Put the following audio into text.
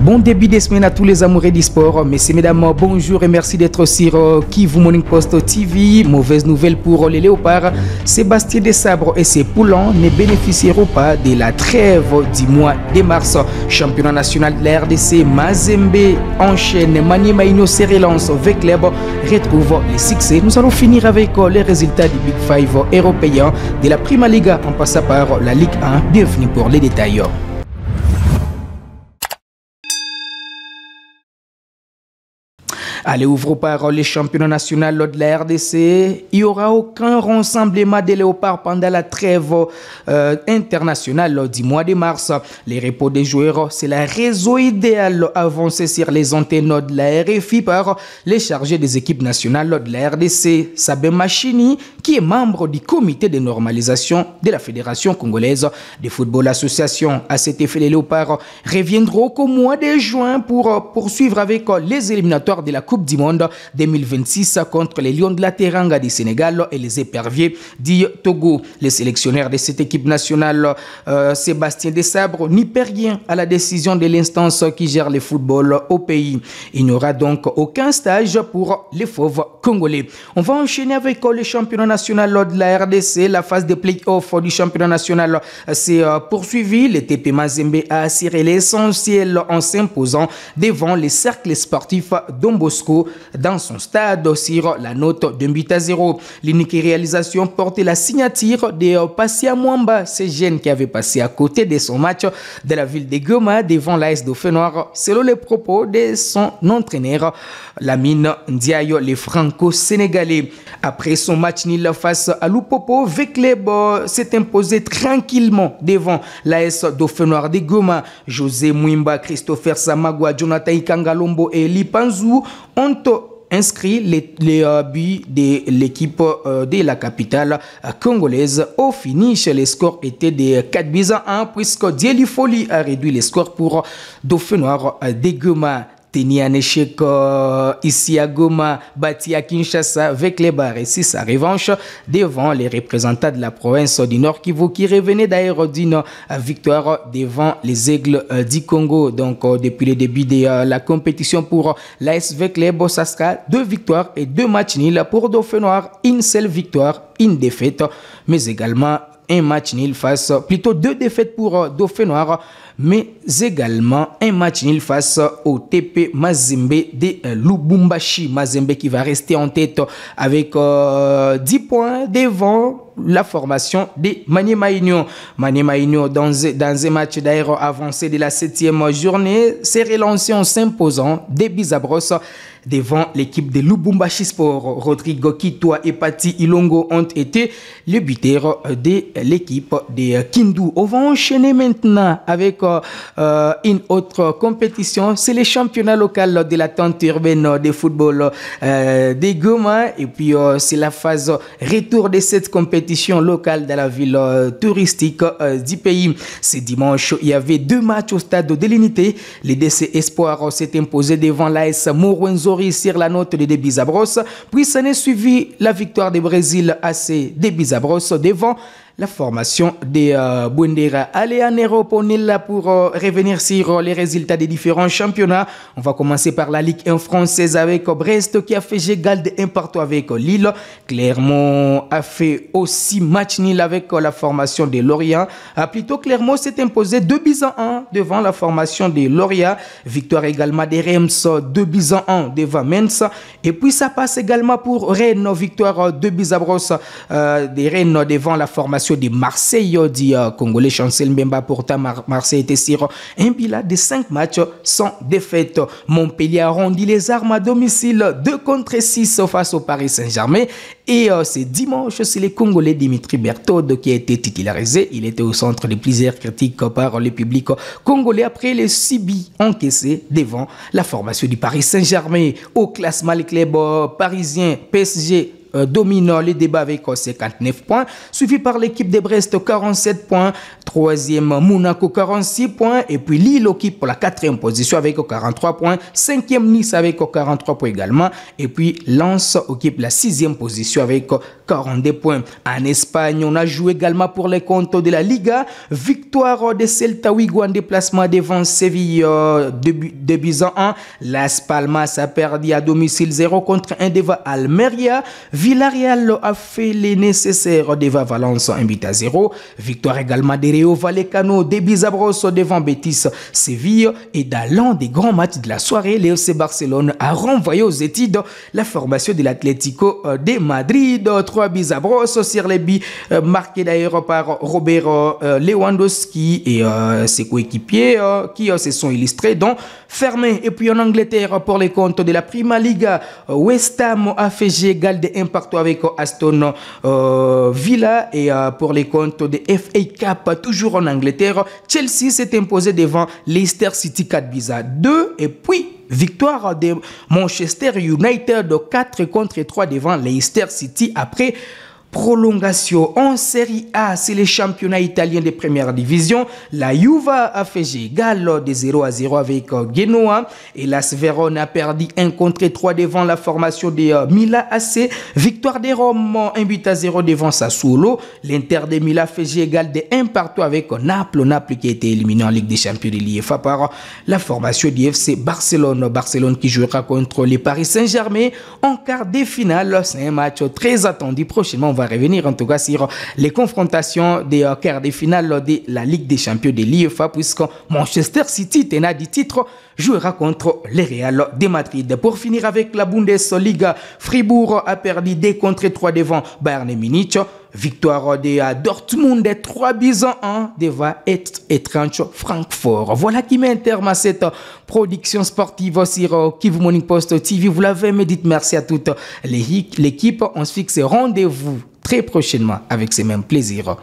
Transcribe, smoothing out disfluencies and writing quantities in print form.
Bon début de semaine à tous les amoureux du sport. Messieurs, mesdames, bonjour et merci d'être sur Kivu Morning Post TV. Mauvaise nouvelle pour les Léopards. Sébastien Desabre et ses poulants ne bénéficieront pas de la trêve du mois de mars. Championnat national de la RDC, Mazembe enchaîne. Maniema Inyo se relance avec club retrouve les succès. Nous allons finir avec les résultats du Big Five européen de la Prima Liga en passant par la Ligue 1. Bienvenue pour les détails. Allez, ouvrons par les championnats nationaux de la RDC. Il n'y aura aucun rassemblement des Léopards pendant la trêve internationale du mois de mars. Les repos des joueurs, c'est la réseau idéal avancé sur les antennes de la RFI par les chargés des équipes nationales de la RDC. Sabé Machini, qui est membre du comité de normalisation de la Fédération congolaise de football association. À cet effet, les Léopards reviendront au mois de juin pour poursuivre avec les éliminatoires de la Coupe du Monde 2026 contre les Lions de la Teranga du Sénégal et les Éperviers du Togo. Les sélectionneurs de cette équipe nationale, Sébastien Desabre, n'y perd rien à la décision de l'instance qui gère le football au pays. Il n'y aura donc aucun stage pour les fauves congolais. On va enchaîner avec le championnat national de la RDC. La phase de play-off du championnat national s'est poursuivie. Le TP Mazembe a assuré l'essentiel en s'imposant devant les cercles sportifs d'Ombosco dans son stade sur la note de 8-0. L'unique réalisation portait la signature de Passia Mwamba, ce jeune qui avait passé à côté de son match de la ville de Goma devant l'AS Dauphin-Noir, selon les propos de son entraîneur Lamine Ndiaye, le franco-sénégalais. Après son match nul face à Lupopo, Vecleb s'est imposé tranquillement devant l'AS Dauphin-Noir de Goma. José Mwimba, Christopher Samagwa, Jonathan Ikangalombo et Lipanzou ont inscrit les buts de l'équipe de la capitale congolaise. Au finish, les scores étaient de 4-1 puisque Dieli Foli a réduit les scores pour Dauphin-Noir de Goma. Teni un échec ici à Goma, bâti à Kinshasa avec les réussi sa revanche devant les représentants de la province du Nord Kivu qui revenaient d'ailleurs d'une victoire devant les Aigles du Congo. Donc depuis le début de la compétition pour l'AS Vecleb, ça sera 2 victoires et 2 matchs nuls pour Dauphin Noir, une seule victoire, une défaite, mais également un match nul face, plutôt 2 défaites pour Dauphin Noir, mais également un match nul face au TP Mazembe de Lubumbashi. Mazembe qui va rester en tête avec 10 points devant la formation de Maniema Inyo. Maniema Inyo, dans un match d'ailleurs avancé de la 7e journée, s'est relancé en s'imposant des Bizabros devant l'équipe de Lubumbashi Sport. Rodrigo Kitwa et Pati Ilongo ont été les buteurs de l'équipe de Kindu. On va enchaîner maintenant avec une autre compétition. C'est le championnat local de la tente urbaine de football de Goma. Et puis c'est la phase retour de cette compétition locale dans la ville touristique du pays. Ce dimanche, il y avait 2 matchs au stade de l'Unité. Les DC Espoir s'est imposé devant l'AS Morwenzori sur la note de Bizabros. Puis ça n'est suivi la victoire du Brésil AC de Bizabros devant la formation de Bundera. Allez en Europe, on est là pour revenir sur les résultats des différents championnats. On va commencer par la Ligue 1 française avec Brest qui a fait égal de 1 partout avec Lille. Clermont a fait aussi match nul avec la formation de Lorient. Plutôt Clermont s'est imposé 2-1 devant la formation de Lorient. Victoire également des Reims 2-1 devant Metz. Et puis ça passe également pour Rennes. Victoire 2-0 des Rennes devant la formation de Marseille, dit Congolais Chancel Mbemba. Pourtant, Marseille était sur un bilan de 5 matchs sans défaite. Montpellier a rendu les armes à domicile 2-6 face au Paris Saint-Germain. Et c'est dimanche, c'est le Congolais Dimitri Berthaud qui a été titularisé. Il était au centre de plusieurs critiques par le public congolais après les 6 buts encaissés devant la formation du Paris Saint-Germain. Au classement, les clubs parisiens, PSG domine les débats avec 59 points, suivi par l'équipe de Brest 47 points. Troisième, Monaco 46 points. Et puis Lille occupe pour la 4e position avec 43 points. 5e, Nice avec 43 points également. Et puis Lens occupe la 6e position avec 42 points. En Espagne, on a joué également pour les comptes de la Liga. Victoire de Celta Vigo en déplacement devant Séville, 2 buts à 1. Las Palmas a perdu à domicile 0 contre 1 devant Almeria. Villarreal a fait les nécessaires devant Valence 1 but à 0. Victoire également de Rayo Vallecano 2 buts à brosse devant Betis Séville. Et dans l'un des grands matchs de la soirée, le FC Barcelone a renvoyé aux études la formation de l'Atlético de Madrid. 3 buts à brosse sur les buts marqués d'ailleurs par Robert Lewandowski et ses coéquipiers qui se sont illustrés, dont Fermé. Et puis en Angleterre, pour les comptes de la Prima Liga, West Ham a fait jeu égal de 1 partout avec Aston Villa. Et pour les comptes de FA Cup, toujours en Angleterre, Chelsea s'est imposé devant Leicester City 4 buts à 2. Et puis victoire de Manchester United 4 contre 3 devant Leicester City après prolongation. En Série A, c'est les championnats italiens de première division. La Juve a fait jeu égal de 0 à 0 avec Genoa. Et l'AS Verona a perdu 1 contre 3 devant la formation de Milan AC. Victoire de Rome 1 but à 0 devant Sassuolo. L'Inter de Milan a fait jeu égal de 1 partout avec Naples. Naples qui a été éliminé en Ligue des Champions de l'IFA par la formation du FC Barcelone. Barcelone qui jouera contre les Paris Saint-Germain en quart de finale. C'est un match très attendu. Prochainement, on va revenir en tout cas sur les confrontations des quarts de finale de la Ligue des Champions de l'IFA, puisque Manchester City, tenant du titre, jouera contre le Real de Madrid. Pour finir avec la Bundesliga, Fribourg a perdu 2 contre 3 devant Bayern Munich. Victoire de Dortmund 3 buts à 1 devant Eintracht Francfort. Voilà qui met un terme à cette production sportive sur Kivu Morning Post TV. Vous l'avez, me dites merci à toute l'équipe. On se fixe rendez-vous très prochainement avec ces mêmes plaisirs.